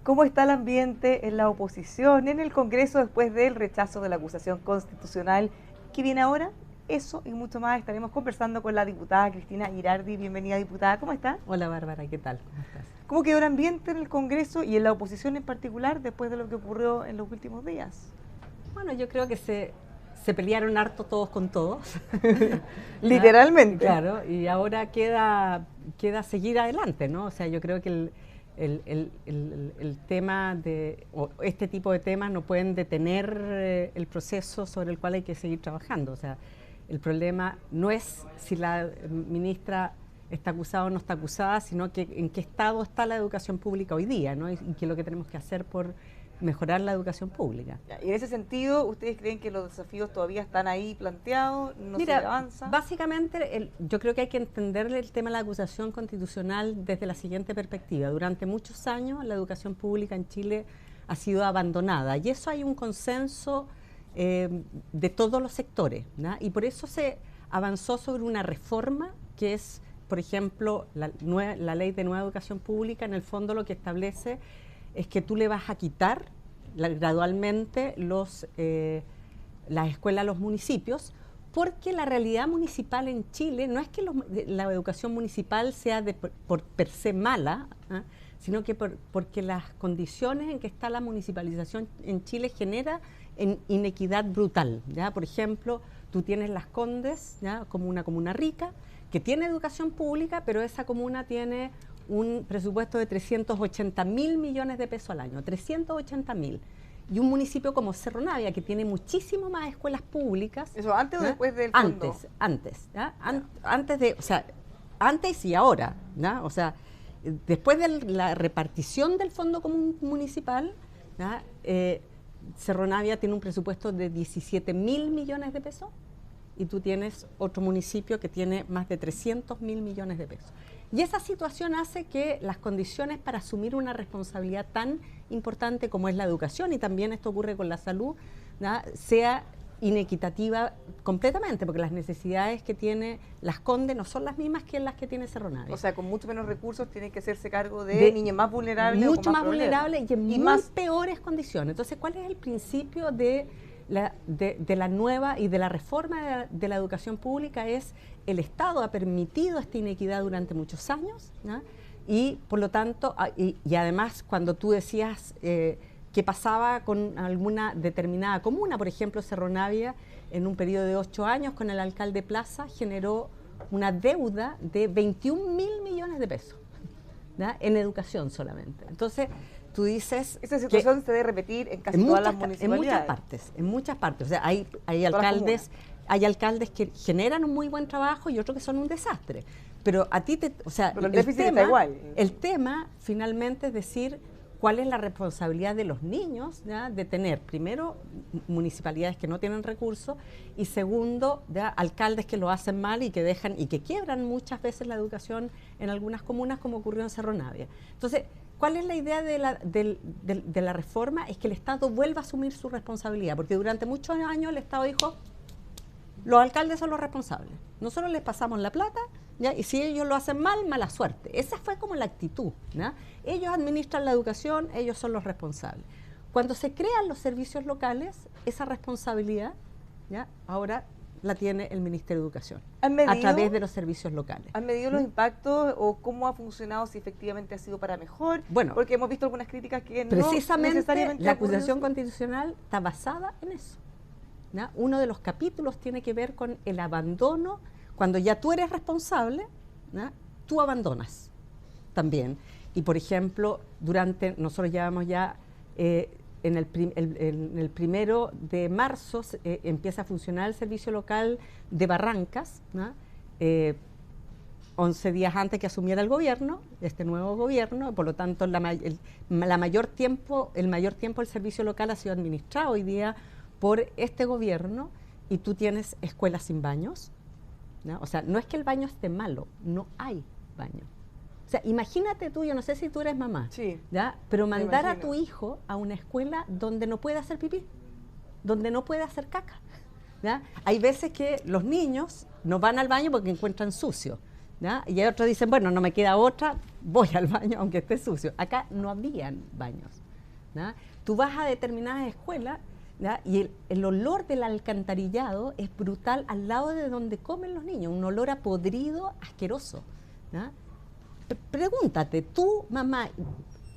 ¿Cómo está el ambiente en la oposición, en el Congreso, después del rechazo de la acusación constitucional que viene ahora? Eso y mucho más estaremos conversando con la diputada Cristina Girardi. Bienvenida, diputada. ¿Cómo está? Hola Bárbara, ¿qué tal? ¿Cómo estás? ¿Cómo quedó el ambiente en el Congreso y en la oposición en particular después de lo que ocurrió en los últimos días? Bueno, yo creo que se pelearon harto todos con todos. Literalmente. Claro, y ahora queda seguir adelante, ¿no? O sea, yo creo que el tema o este tipo de temas no pueden detener el proceso sobre el cual hay que seguir trabajando. O sea, el problema no es si la ministra está acusada o no está acusada, sino que en qué estado está la educación pública hoy día, ¿no? Y qué es lo que tenemos que hacer por mejorar la educación pública. Y en ese sentido, ¿ustedes creen que los desafíos todavía están ahí planteados? ¿No se avanza? Básicamente, yo creo que hay que entender el tema de la acusación constitucional desde la siguiente perspectiva. Durante muchos años, la educación pública en Chile ha sido abandonada y eso hay un consenso de todos los sectores, ¿no? Y por eso se avanzó sobre una reforma que es, por ejemplo, la ley de nueva educación pública. En el fondo lo que establece es que tú le vas a quitar gradualmente las escuelas a los municipios, porque la realidad municipal en Chile no es que la educación municipal sea por per se mala, ¿eh? Sino que porque las condiciones en que está la municipalización en Chile genera inequidad brutal, ¿ya? Por ejemplo, tú tienes Las Condes, ¿ya? Como una comuna rica, que tiene educación pública, pero esa comuna tiene un presupuesto de 380.000 millones de pesos al año, 380.000. Y un municipio como Cerro Navia, que tiene muchísimo más escuelas públicas. ¿Eso antes o después del fondo? Antes, ¿ya? O sea, antes y ahora, ¿ya? O sea, después de la repartición del Fondo Común Municipal, ¿ya? Cerro Navia tiene un presupuesto de 17.000 millones de pesos y tú tienes otro municipio que tiene más de 300.000 millones de pesos. Y esa situación hace que las condiciones para asumir una responsabilidad tan importante como es la educación, y también esto ocurre con la salud, ¿no?, sea inequitativa completamente, porque las necesidades que tiene Las Condes no son las mismas que las que tiene Cerro Navia. O sea, con mucho menos recursos tiene que hacerse cargo de niños más vulnerables. Mucho más vulnerables y en muy peores condiciones. Entonces, ¿cuál es el principio de la nueva y de la reforma de la educación pública? Es el Estado ha permitido esta inequidad durante muchos años, ¿no? Y por lo tanto, y además cuando tú decías qué pasaba con alguna determinada comuna, por ejemplo Cerro Navia, en un periodo de 8 años con el alcalde Plaza generó una deuda de 21.000 millones de pesos, ¿no?, en educación solamente. Entonces, tú dices... Esa situación se debe repetir en casi todas las municipalidades. En muchas partes. O sea, hay alcaldes que generan un muy buen trabajo y otros que son un desastre. Pero a ti o sea, pero el déficit está igual. El tema, finalmente, es decir cuál es la responsabilidad de los niños, ¿ya?, de tener, primero, municipalidades que no tienen recursos, y segundo, ¿ya?, alcaldes que lo hacen mal y que dejan y que quiebran muchas veces la educación en algunas comunas, como ocurrió en Cerro Navia. Entonces, ¿cuál es la idea de la reforma? Es que el Estado vuelva a asumir su responsabilidad, porque durante muchos años el Estado dijo, los alcaldes son los responsables, nosotros les pasamos la plata, ¿ya?, y si ellos lo hacen mal, mala suerte. Esa fue como la actitud, ¿no? Ellos administran la educación, ellos son los responsables. Cuando se crean los servicios locales, esa responsabilidad, ¿ya?, ahora la tiene el Ministerio de Educación, a través de los servicios locales. ¿Han medido los impactos o cómo ha funcionado, si efectivamente ha sido para mejor? Bueno, porque hemos visto algunas críticas que precisamente no necesariamente la acusación constitucional está basada en eso, ¿no? Uno de los capítulos tiene que ver con el abandono. Cuando ya tú eres responsable, ¿no?, tú abandonas también. Y por ejemplo, nosotros llevamos ya en el 1 de marzo empieza a funcionar el servicio local de Barrancas, ¿no?, 11 días antes que asumiera el gobierno, este nuevo gobierno. Por lo tanto, el mayor tiempo el servicio local ha sido administrado hoy día por este gobierno, y tú tienes escuelas sin baños, ¿no? O sea, no es que el baño esté malo, no hay baño. O sea, imagínate tú, yo no sé si tú eres mamá, sí, ¿ya?, pero mandar a tu hijo a una escuela donde no puede hacer pipí, donde no puede hacer caca, ¿ya? Hay veces que los niños no van al baño porque encuentran sucio, ¿ya? Y otros dicen, bueno, no me queda otra, voy al baño aunque esté sucio. Acá no habían baños, ¿ya? Tú vas a determinadas escuelas, ¿ya? Y el olor del alcantarillado es brutal al lado de donde comen los niños, un olor a podrido asqueroso, ¿ya? Pregúntate, tú, mamá,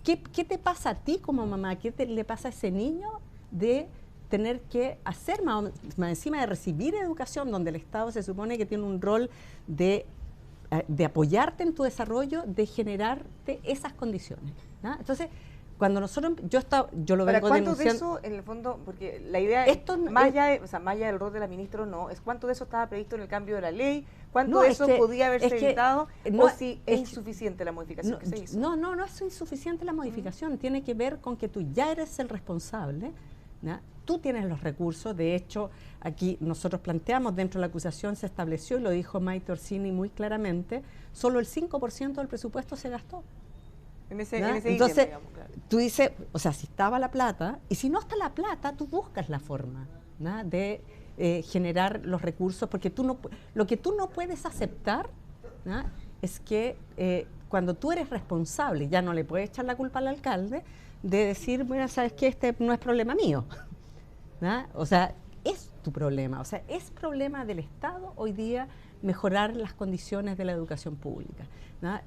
¿qué te pasa a ti como mamá? ¿Qué le pasa a ese niño de tener que hacer, más encima de recibir educación, donde el Estado se supone que tiene un rol de apoyarte en tu desarrollo, de generarte esas condiciones, ¿no? Entonces, cuando nosotros, yo lo vengo denunciando. ¿Cuánto de eso, en el fondo, porque la idea es, más allá del rol de la ministra o no, es cuánto de eso estaba previsto en el cambio de la ley, cuánto de eso podía haberse evitado, o si es insuficiente la modificación que se hizo? No es insuficiente la modificación, tiene que ver con que tú ya eres el responsable, ¿no? Tú tienes los recursos. De hecho, aquí nosotros planteamos, dentro de la acusación se estableció, y lo dijo Maite Orsini muy claramente, solo el 5% del presupuesto se gastó. En ese Entonces, digamos, claro. Tú dices, o sea, si estaba la plata, y si no está la plata, tú buscas la forma, ¿no? De generar los recursos, porque lo que tú no puedes aceptar, ¿no? Es que cuando tú eres responsable, ya no le puedes echar la culpa al alcalde, de decir, bueno, sabes que este no es problema mío, ¿no? O sea, es tu problema, o sea, es problema del Estado hoy día mejorar las condiciones de la educación pública, ¿no?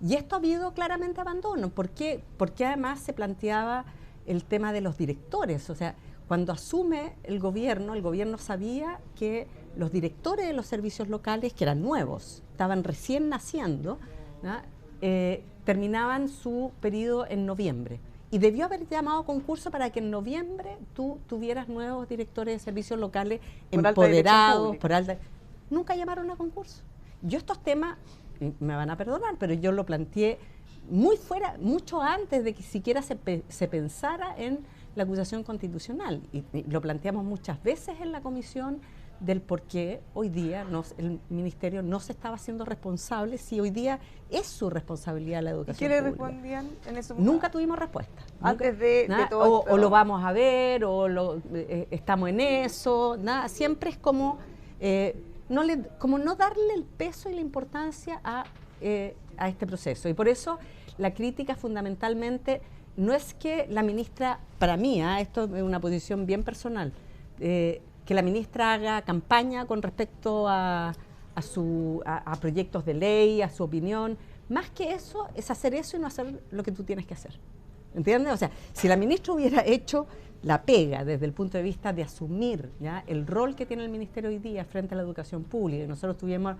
Y esto ha habido claramente abandono. ¿Por qué? Porque además se planteaba el tema de los directores. O sea, cuando asume el gobierno sabía que los directores de los servicios locales, que eran nuevos, estaban recién naciendo, ¿no? Terminaban su periodo en noviembre. Y debió haber llamado concurso para que en noviembre tú tuvieras nuevos directores de servicios locales empoderados, por alta. Nunca llamaron a concurso. Yo estos temas, me van a perdonar, pero yo lo planteé mucho antes de que siquiera se pensara en la acusación constitucional. Y lo planteamos muchas veces en la comisión del por qué hoy día el ministerio no se estaba haciendo responsable, si hoy día es su responsabilidad la educación pública. ¿Y qué le pública. Respondían en ese momento? Nunca tuvimos respuesta. Antes de todo o lo vamos a ver, o estamos en eso, nada. Siempre es como no darle el peso y la importancia a este proceso. Y por eso la crítica fundamentalmente no es que la ministra, para mí, esto es una posición bien personal, que la ministra haga campaña con respecto a proyectos de ley, a su opinión. Más que eso, es hacer eso y no hacer lo que tú tienes que hacer. ¿Entiendes? O sea, si la ministra hubiera hecho la pega desde el punto de vista de asumir, ¿ya?, el rol que tiene el ministerio hoy día frente a la educación pública, y nosotros tuvimos,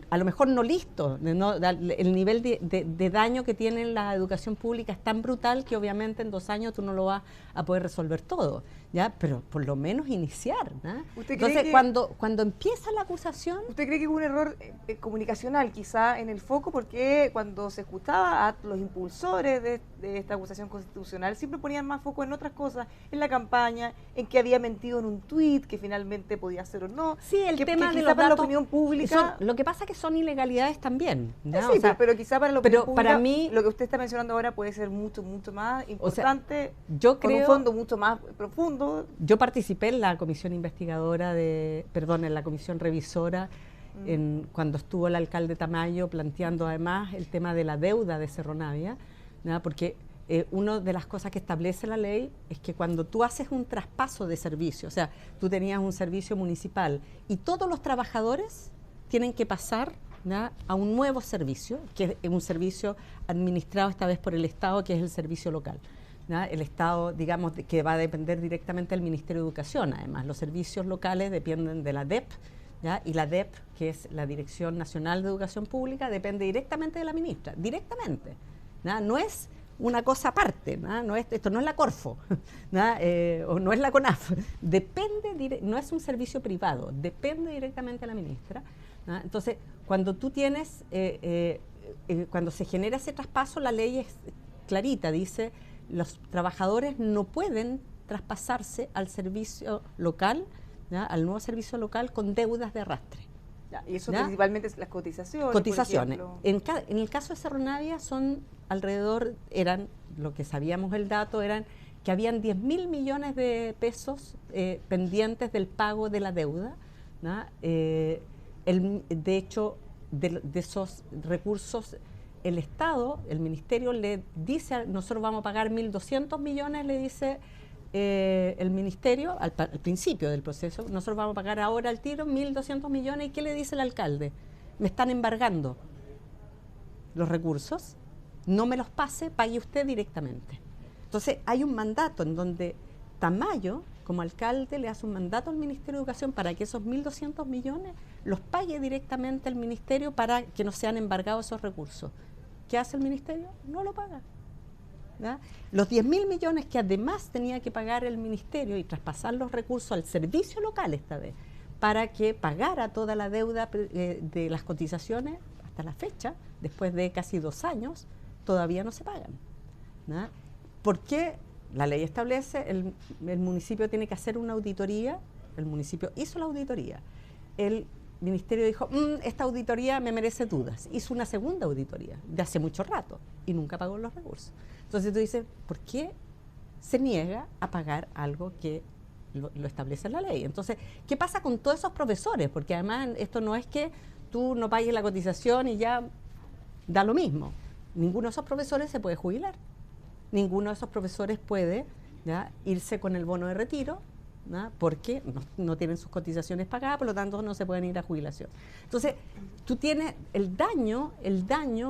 a lo mejor no listo, el nivel de daño que tiene la educación pública es tan brutal que obviamente en 2 años tú no lo vas a poder resolver todo, ¿ya? Pero por lo menos iniciar, ¿no? Entonces, cuando empieza la acusación... ¿Usted cree que hubo un error comunicacional quizá en el foco? Porque cuando se escuchaba a los impulsores de esta acusación constitucional siempre ponían más foco en otras cosas, en la campaña, en que había mentido en un tuit que finalmente podía ser o no. Sí, el tema de los para datos, la opinión pública... lo que pasa es que son ilegalidades también, ¿no? Sí, o sea, pero quizá para la opinión pública, para mí, lo que usted está mencionando ahora puede ser mucho más importante, o sea, yo con creo, un fondo mucho más profundo. Yo participé en la comisión investigadora en la comisión revisora, cuando estuvo el alcalde Tamayo planteando además el tema de la deuda de Cerro Navia, ¿no? Porque una de las cosas que establece la ley es que cuando tú haces un traspaso de servicio, o sea, tú tenías un servicio municipal y todos los trabajadores tienen que pasar, ¿no?, a un nuevo servicio, que es un servicio administrado esta vez por el Estado, que es el servicio local, ¿no? El Estado, digamos, que va a depender directamente del Ministerio de Educación. Además, los servicios locales dependen de la DEP, ¿ya? Y la DEP, que es la Dirección Nacional de Educación Pública, depende directamente de la ministra, directamente, ¿no? No es una cosa aparte, ¿no? Esto no es la Corfo, ¿no? O no es la CONAF, no es un servicio privado, depende directamente de la ministra, ¿no? Entonces, cuando tú tienes, cuando se genera ese traspaso, la ley es clarita, dice: los trabajadores no pueden traspasarse al servicio local, ¿ya?, al nuevo servicio local, con deudas de arrastre. Ya, y eso, ¿ya?, principalmente es las cotizaciones. Cotizaciones. En el caso de Cerro Navia son lo que sabíamos el dato, eran que habían 10.000 millones de pesos pendientes del pago de la deuda, ¿no? De hecho, de esos recursos, el Estado, el Ministerio le dice, nosotros vamos a pagar 1.200 millones, le dice el Ministerio, al principio del proceso, nosotros vamos a pagar ahora al tiro 1.200 millones, ¿y qué le dice el alcalde? Me están embargando los recursos, no me los pase, pague usted directamente. Entonces hay un mandato en donde Tamayo, como alcalde, le hace un mandato al Ministerio de Educación para que esos 1.200 millones los pague directamente el Ministerio para que no sean embargados esos recursos. ¿Qué hace el Ministerio? No lo paga. ¿Ya? Los 10.000 millones que además tenía que pagar el Ministerio y traspasar los recursos al servicio local esta vez, para que pagara toda la deuda de las cotizaciones hasta la fecha, después de casi 2 años, todavía no se pagan. ¿Ya? ¿Por qué? La ley establece, el municipio tiene que hacer una auditoría, el municipio hizo la auditoría, el Ministerio dijo, esta auditoría me merece dudas, hizo una segunda auditoría de hace mucho rato y nunca pagó los recursos. Entonces tú dices, ¿por qué se niega a pagar algo que lo establece la ley? Entonces, ¿qué pasa con todos esos profesores? Porque además esto no es que tú no pagues la cotización y ya da lo mismo. Ninguno de esos profesores se puede jubilar. Ninguno de esos profesores puede, ¿ya?, irse con el bono de retiro, ¿ya?, porque no tienen sus cotizaciones pagadas, por lo tanto no se pueden ir a jubilación. Entonces, tú tienes el daño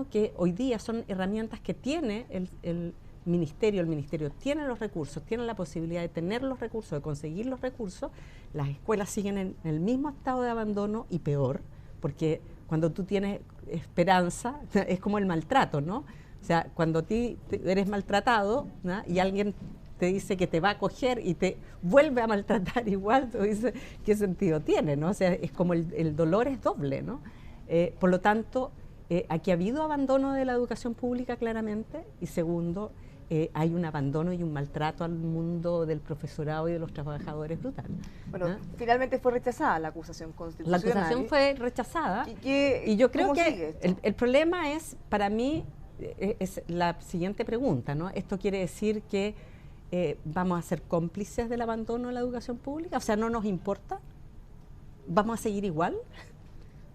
que hoy día son herramientas que tiene el Ministerio tiene los recursos, tiene la posibilidad de tener los recursos, de conseguir los recursos. Las escuelas siguen en el mismo estado de abandono y peor, porque cuando tú tienes esperanza, es como el maltrato, ¿no? O sea, cuando eres maltratado, ¿no?, y alguien te dice que te va a coger y te vuelve a maltratar igual, tú dices, ¿qué sentido tiene, no? O sea, es como el dolor es doble, ¿no? Por lo tanto, aquí ha habido abandono de la educación pública claramente, y segundo, hay un abandono y un maltrato al mundo del profesorado y de los trabajadores brutal. Bueno, finalmente fue rechazada la acusación constitucional. La acusación fue rechazada, y yo creo que el problema es, para mí, es la siguiente pregunta, ¿no? ¿Esto quiere decir que vamos a ser cómplices del abandono de la educación pública? O sea, ¿no nos importa? ¿Vamos a seguir igual?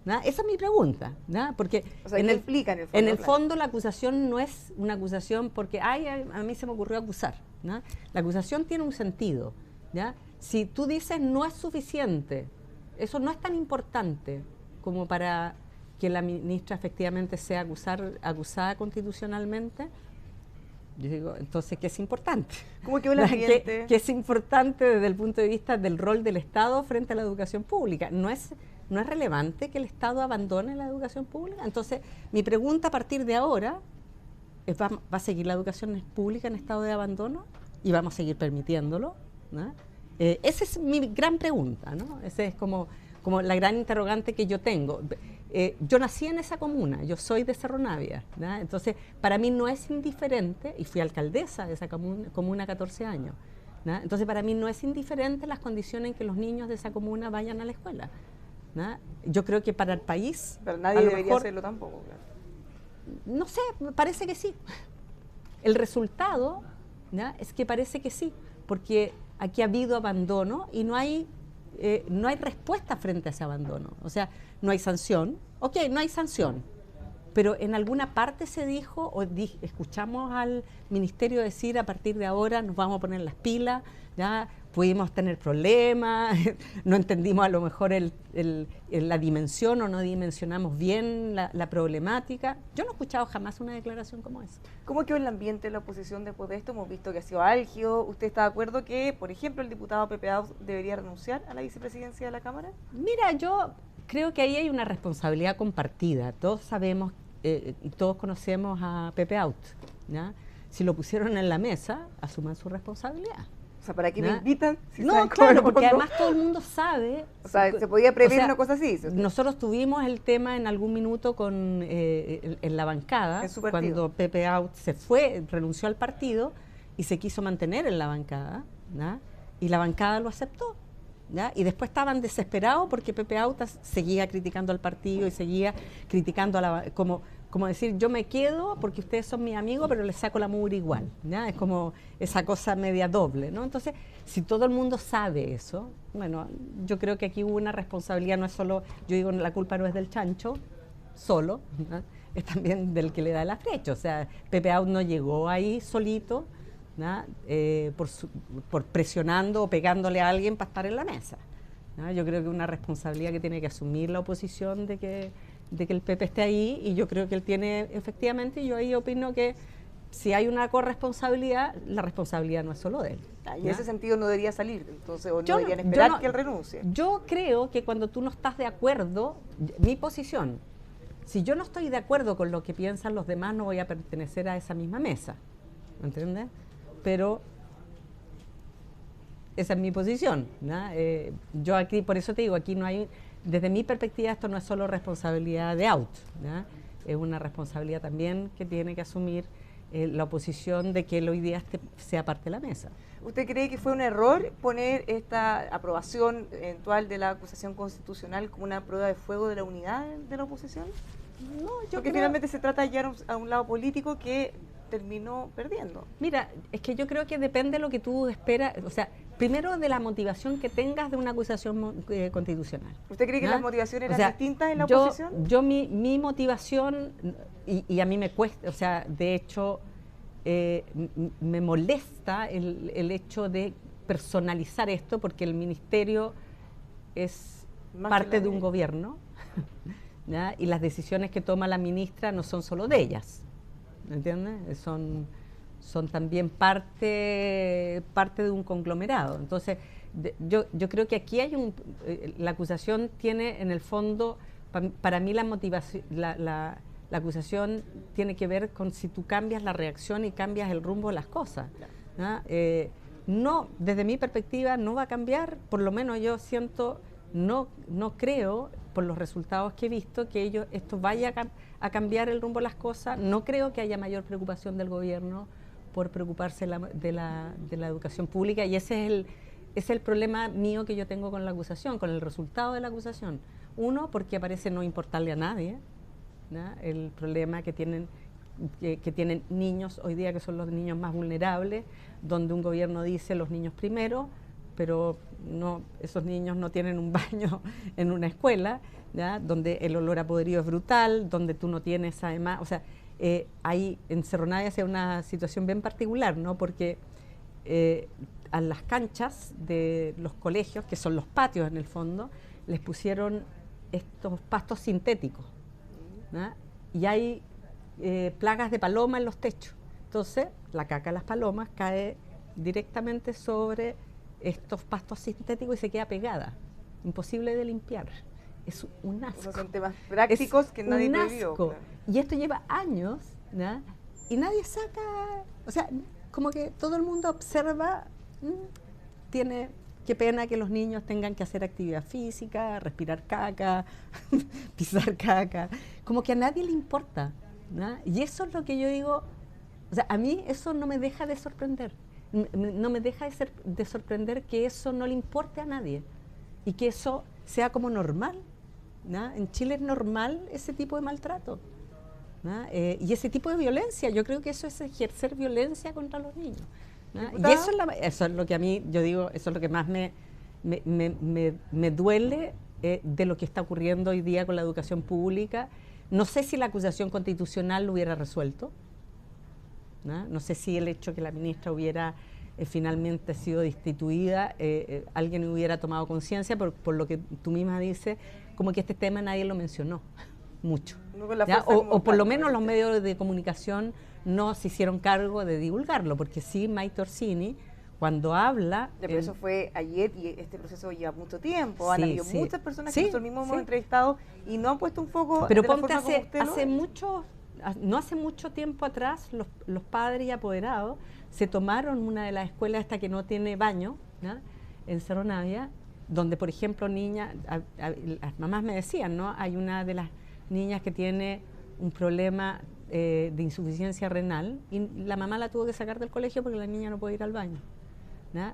¿No? Esa es mi pregunta, ¿no? Porque o sea, en el fondo la acusación no es una acusación porque a mí se me ocurrió acusar, ¿no? La acusación tiene un sentido, ¿ya? Si tú dices no es suficiente, eso no es tan importante como para que la ministra efectivamente sea acusada constitucionalmente, yo digo, entonces, ¿qué es importante? ¿Cómo quedó la siguiente? ¿Qué es importante desde el punto de vista del rol del Estado frente a la educación pública? ¿No es relevante que el Estado abandone la educación pública? Entonces, mi pregunta a partir de ahora es, ¿va a seguir la educación pública en estado de abandono? ¿Y vamos a seguir permitiéndolo? ¿No? Esa es mi gran pregunta, ¿no? Esa es como la gran interrogante que yo tengo. Yo nací en esa comuna, yo soy de Cerro Navia, ¿no? Entonces para mí no es indiferente, y fui alcaldesa de esa comuna 14 años, ¿no? Entonces para mí no es indiferente las condiciones en que los niños de esa comuna vayan a la escuela, ¿no? Yo creo que para el país... Pero nadie debería hacerlo tampoco, claro. No sé, me parece que sí. El resultado, ¿no?, es que parece que sí, porque aquí ha habido abandono y no hay respuesta frente a ese abandono. O sea, no hay sanción. Ok, no hay sanción. Pero en alguna parte se dijo, escuchamos al ministerio decir, a partir de ahora nos vamos a poner las pilas, ya pudimos tener problemas, no entendimos a lo mejor la dimensión o no dimensionamos bien la problemática. Yo no he escuchado jamás una declaración como esa. ¿Cómo quedó el ambiente de la oposición después de esto? Hemos visto que ha sido álgido. ¿Usted está de acuerdo que, por ejemplo, el diputado Pepe Out debería renunciar a la vicepresidencia de la Cámara? Mira, yo creo que ahí hay una responsabilidad compartida. Todos sabemos y todos conocemos a Pepe Out, ¿ya? Si lo pusieron en la mesa, asuman su responsabilidad. O sea, ¿para qué me invitan? Si no, claro, porque además todo el mundo sabe. O sea, se podía prever una cosa así. Nosotros tuvimos el tema en algún minuto en la bancada, cuando Pepe Out se fue, renunció al partido y se quiso mantener en la bancada, ¿no? Y la bancada lo aceptó, ¿ya? Y después estaban desesperados porque Pepe Out seguía criticando al partido y seguía criticando como decir, yo me quedo porque ustedes son mis amigos, pero les saco la mugre igual, ¿ya? Es como esa cosa media doble, ¿no? Entonces, si todo el mundo sabe eso, bueno, yo creo que aquí hubo una responsabilidad, no es solo, yo digo, la culpa no es del chancho, solo, ¿no? Es también del que le da la flecha. O sea, Pepe Out no llegó ahí solito, ¿no? Por presionando o pegándole a alguien para estar en la mesa, ¿no? Yo creo que es una responsabilidad que tiene que asumir la oposición de que el Pepe esté ahí, y yo creo que él tiene, efectivamente, y yo ahí opino que si hay una corresponsabilidad, la responsabilidad no es solo de él. Y en ese sentido no debería salir, entonces, o no deberían esperar que él renuncie. Yo creo que cuando tú no estás de acuerdo, mi posición, si yo no estoy de acuerdo con lo que piensan los demás, no voy a pertenecer a esa misma mesa, ¿me entiendes? Pero esa es mi posición, ¿no? Yo aquí, por eso te digo, aquí no hay, desde mi perspectiva, esto no es solo responsabilidad de Out, ¿no? Es una responsabilidad también que tiene que asumir la oposición de que él hoy día sea parte de la mesa. ¿Usted cree que fue un error poner esta aprobación eventual de la acusación constitucional como una prueba de fuego de la unidad de la oposición? No, porque finalmente se trata de llegar a un lado político que terminó perdiendo. Mira, es que yo creo que depende de lo que tú esperas, o sea, primero de la motivación que tengas de una acusación constitucional. ¿Usted cree que las motivaciones eran distintas en la oposición? Yo mi motivación, y a mí me cuesta, o sea, de hecho, me molesta el hecho de personalizar esto, porque el ministerio es parte de un gobierno, ¿ya? Y las decisiones que toma la ministra no son solo de ellas, ¿me entiendes? Son también parte de un conglomerado. Entonces, yo creo que aquí hay la acusación tiene en el fondo, para mí la motivación, la acusación tiene que ver con si tú cambias la reacción y cambias el rumbo de las cosas, ¿no? No, desde mi perspectiva no va a cambiar, por lo menos yo siento, no creo, por los resultados que he visto, que esto vaya a cambiar el rumbo de las cosas. No creo que haya mayor preocupación del gobierno por preocuparse de la educación pública, y ese es el problema mío que yo tengo con la acusación, con el resultado de la acusación. Uno, porque parece no importarle a nadie, ¿no? El problema que tienen niños hoy día, que son los niños más vulnerables, donde un gobierno dice los niños primero, pero no, esos niños no tienen un baño en una escuela, ¿ya? Donde el olor a podrido es brutal, donde tú no tienes además, o sea, ahí en Cerro Navia es una situación bien particular, ¿no? Porque a las canchas de los colegios, que son los patios en el fondo, les pusieron estos pastos sintéticos, ¿no? Y hay plagas de paloma en los techos. Entonces, la caca de las palomas cae directamente sobre estos pastos sintéticos y se queda pegada. Imposible de limpiar. Es un asco. Esos son temas prácticos que nadie prohibió. Claro. Y esto lleva años, ¿no? Y nadie saca, o sea, como que todo el mundo observa, qué pena que los niños tengan que hacer actividad física, respirar caca, pisar caca, como que a nadie le importa, ¿no? Y eso es lo que yo digo, o sea, a mí eso no me deja de sorprender, no me deja de sorprender que eso no le importe a nadie y que eso sea como normal, ¿no? En Chile es normal ese tipo de maltrato, ¿no? Y ese tipo de violencia, yo creo que eso es ejercer violencia contra los niños, ¿no? Y eso es lo que a mí, yo digo, eso es lo que más me duele de lo que está ocurriendo hoy día con la educación pública. No sé si la acusación constitucional lo hubiera resuelto, ¿no? No sé si el hecho que la ministra hubiera finalmente sido destituida, alguien hubiera tomado conciencia, por lo que tú misma dices, como que este tema nadie lo mencionó mucho, o por lo menos los medios de comunicación no se hicieron cargo de divulgarlo, porque sí, Maite Orsini, cuando habla... Pero eso fue ayer y este proceso lleva mucho tiempo. Han habido muchas personas que nosotros mismos hemos entrevistado y no han puesto un foco. Pero ponte no hace mucho tiempo atrás, los padres y apoderados se tomaron una de las escuelas esta que no tiene baño, ¿no? En Cerro Navia, donde, por ejemplo, niñas, las mamás me decían, ¿no? Hay una de las niñas que tiene un problema de insuficiencia renal y la mamá la tuvo que sacar del colegio porque la niña no puede ir al baño, ¿no?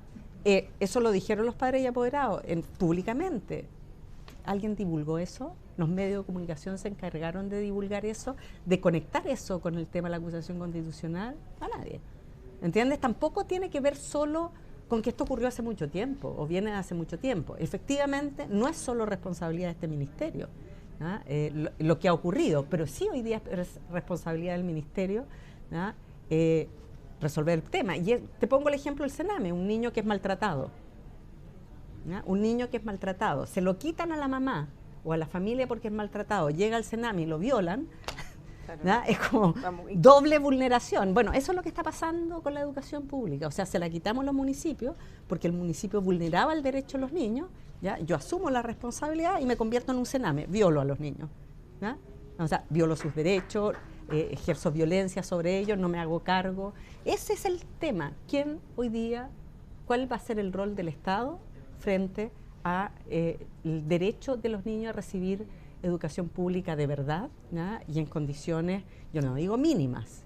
Eso lo dijeron los padres y apoderados públicamente. ¿Alguien divulgó eso? Los medios de comunicación se encargaron de divulgar eso, de conectar eso con el tema de la acusación constitucional. A nadie. ¿Entiendes? Tampoco tiene que ver solo con que esto ocurrió hace mucho tiempo o viene de hace mucho tiempo. Efectivamente, no es solo responsabilidad de este ministerio, lo que ha ocurrido, pero sí hoy día es responsabilidad del Ministerio resolver el tema. Y te pongo el ejemplo del Sename, un niño que es maltratado. Un niño que es maltratado, se lo quitan a la mamá o a la familia porque es maltratado, llega al Sename y lo violan, es como doble vulneración. Bueno, eso es lo que está pasando con la educación pública, o sea, se la quitamos a los municipios porque el municipio vulneraba el derecho de los niños, yo asumo la responsabilidad y me convierto en un Sename, violo a los niños, o sea, violo sus derechos, ejerzo violencia sobre ellos, no me hago cargo. Ese es el tema. ¿Quién hoy día, cuál va a ser el rol del Estado frente a el derecho de los niños a recibir educación pública de verdad, y en condiciones, yo no digo mínimas,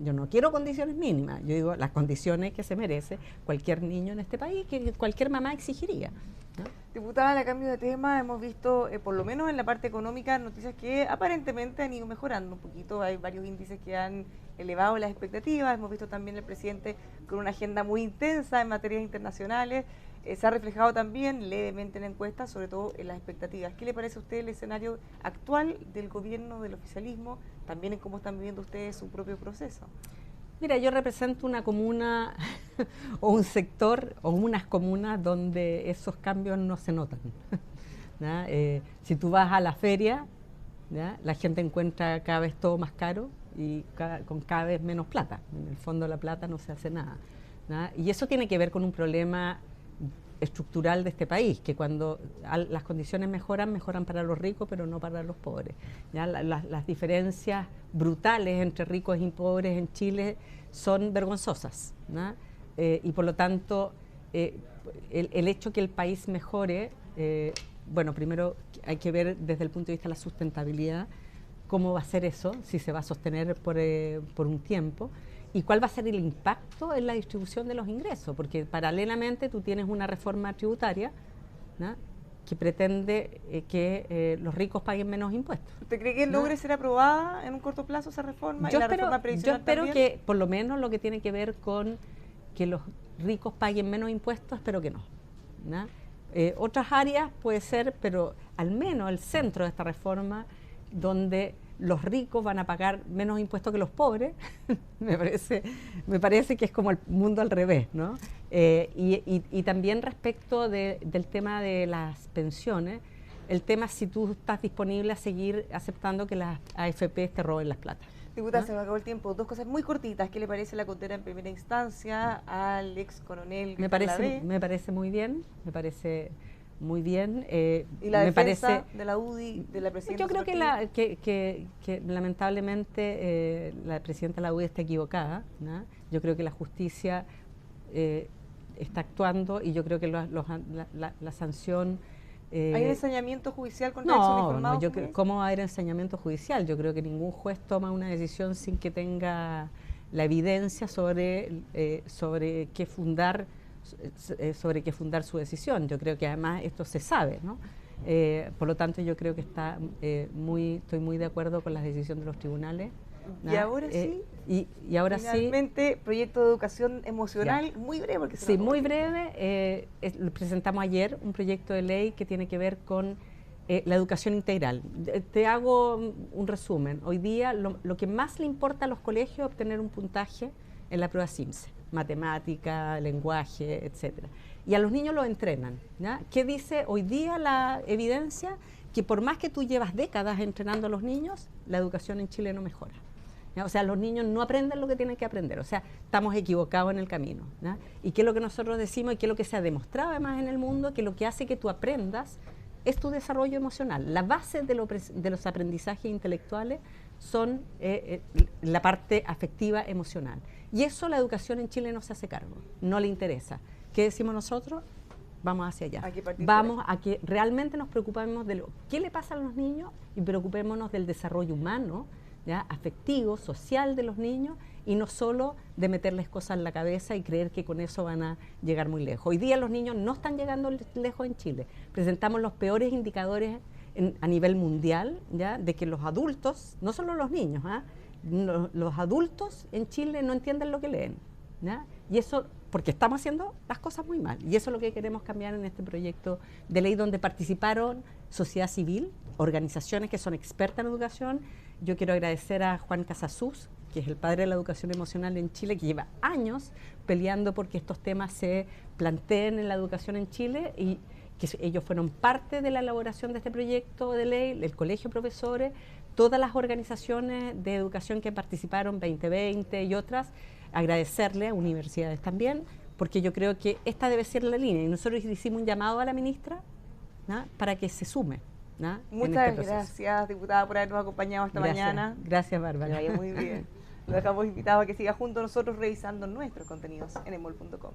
yo no quiero condiciones mínimas, yo digo las condiciones que se merece cualquier niño en este país, que cualquier mamá exigiría. Diputada, a cambio de tema, hemos visto, por lo menos en la parte económica, noticias que aparentemente han ido mejorando un poquito. Hay varios índices que han elevado las expectativas. Hemos visto también el presidente con una agenda muy intensa en materias internacionales. Se ha reflejado también levemente en encuestas, sobre todo en las expectativas. ¿Qué le parece a usted el escenario actual del gobierno, del oficialismo, también en cómo están viviendo ustedes su propio proceso? Mira, yo represento una comuna o un sector o unas comunas donde esos cambios no se notan. Si tú vas a la feria, la gente encuentra cada vez todo más caro y con cada vez menos plata. En el fondo la plata no se hace nada. Y eso tiene que ver con un problema estructural de este país, que cuando las condiciones mejoran para los ricos, pero no para los pobres. Las diferencias brutales entre ricos y pobres en Chile son vergonzosas, y por lo tanto el hecho que el país mejore, bueno, primero hay que ver desde el punto de vista de la sustentabilidad cómo va a ser eso, si se va a sostener por un tiempo, y cuál va a ser el impacto en la distribución de los ingresos, porque paralelamente tú tienes una reforma tributaria que pretende que los ricos paguen menos impuestos. ¿Usted cree que logre ser aprobada en un corto plazo esa reforma? Yo espero que por lo menos lo que tiene que ver con que los ricos paguen menos impuestos, espero que no. Otras áreas puede ser, pero al menos el centro de esta reforma, donde los ricos van a pagar menos impuestos que los pobres, me parece que es como el mundo al revés, ¿no? Y también respecto del tema de las pensiones, el tema si tú estás disponible a seguir aceptando que las AFP te roben las plata. Diputada, se me acabó el tiempo. Dos cosas muy cortitas. ¿Qué le parece la condena en primera instancia al ex coronel? Me parece muy bien, me parece muy bien. ¿Y la defensa de la UDI, de la presidenta? Yo creo que lamentablemente la presidenta de la UDI está equivocada, Yo creo que la justicia está actuando y yo creo que la sanción... ¿Hay un ensañamiento judicial contra ex uniformados? No, ¿cómo va a haber ensañamiento judicial? Yo creo que ningún juez toma una decisión sin que tenga la evidencia sobre qué fundar su decisión. Yo creo que además esto se sabe, ¿no? Por lo tanto, yo creo que estoy muy de acuerdo con las decisiones de los tribunales. Y ahora sí. Y ahora finalmente, proyecto de educación emocional, muy breve. Porque sí, muy breve. Presentamos ayer un proyecto de ley que tiene que ver con la educación integral. Te hago un resumen. Hoy día lo que más le importa a los colegios es obtener un puntaje en la prueba CIMSE, matemática, lenguaje, etcétera. Y a los niños los entrenan. ¿Qué dice hoy día la evidencia? Que por más que tú llevas décadas entrenando a los niños, la educación en Chile no mejora. O sea, los niños no aprenden lo que tienen que aprender. O sea, estamos equivocados en el camino. ¿Y qué es lo que nosotros decimos y qué es lo que se ha demostrado además en el mundo? Que lo que hace que tú aprendas es tu desarrollo emocional. La base de los aprendizajes intelectuales son la parte afectiva emocional. Y eso la educación en Chile no se hace cargo, no le interesa. ¿Qué decimos nosotros? Vamos hacia allá. Vamos a que realmente nos preocupemos de qué le pasa a los niños y preocupémonos del desarrollo humano, afectivo, social de los niños, y no solo de meterles cosas en la cabeza y creer que con eso van a llegar muy lejos. Hoy día los niños no están llegando lejos en Chile. Presentamos los peores indicadores a nivel mundial, de que los adultos, no solo los niños, los adultos en Chile no entienden lo que leen. Y eso porque estamos haciendo las cosas muy mal. Y eso es lo que queremos cambiar en este proyecto de ley, donde participaron sociedad civil, organizaciones que son expertas en educación. Yo quiero agradecer a Juan Casasus, que es el padre de la educación emocional en Chile, que lleva años peleando porque estos temas se planteen en la educación en Chile, y que ellos fueron parte de la elaboración de este proyecto de ley, el colegio de profesores, todas las organizaciones de educación que participaron, 2020 y otras. Agradecerle a universidades también, porque yo creo que esta debe ser la línea, y nosotros hicimos un llamado a la ministra, ¿no?, para que se sume, ¿no?, Muchas gracias, diputada, por habernos acompañado esta mañana. Gracias, Bárbara. Que vaya muy bien. Lo dejamos invitado a que siga junto a nosotros revisando nuestros contenidos en emol.com.